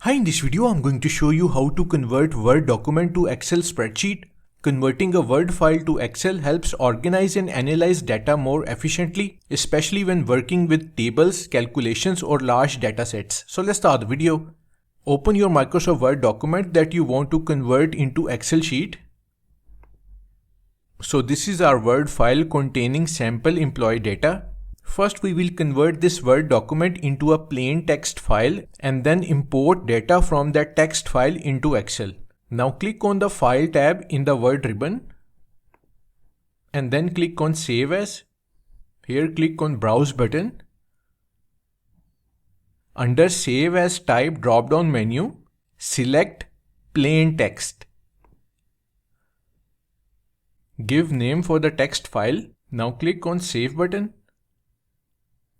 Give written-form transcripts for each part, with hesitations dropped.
Hi, in this video I'm going to show you how to convert Word document to Excel spreadsheet. Converting a Word file to Excel helps organize and analyze data more efficiently, especially when working with tables, calculations or large data sets. So let's start the video. Open your Microsoft Word document that you want to convert into Excel sheet. So this is our Word file containing sample employee data. First, we will convert this Word document into a plain text file and then import data from that text file into Excel. Now click on the File tab in the Word ribbon and then click on Save As. Here click on Browse button. Under Save As Type drop-down menu, select Plain Text. Give name for the text file. Now click on Save button.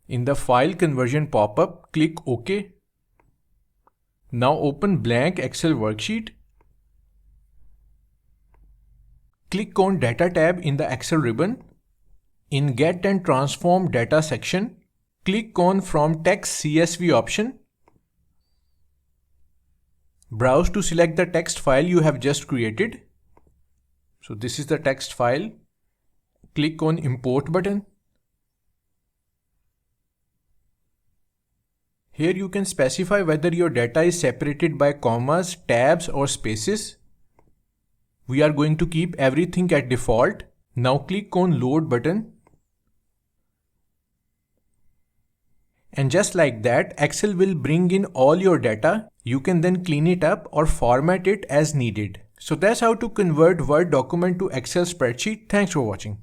In the file conversion pop-up, click OK. Now open blank Excel worksheet. Click on Data tab in the Excel ribbon. In Get and Transform Data section, click on From Text CSV option. Browse to select the text file you have just created. So this is the text file. Click on Import button. Here you can specify whether your data is separated by commas, tabs or spaces. We are going to keep everything at default. Now click on Load button. And just like that, Excel will bring in all your data. You can then clean it up or format it as needed. So that's how to convert Word document to Excel spreadsheet. Thanks for watching.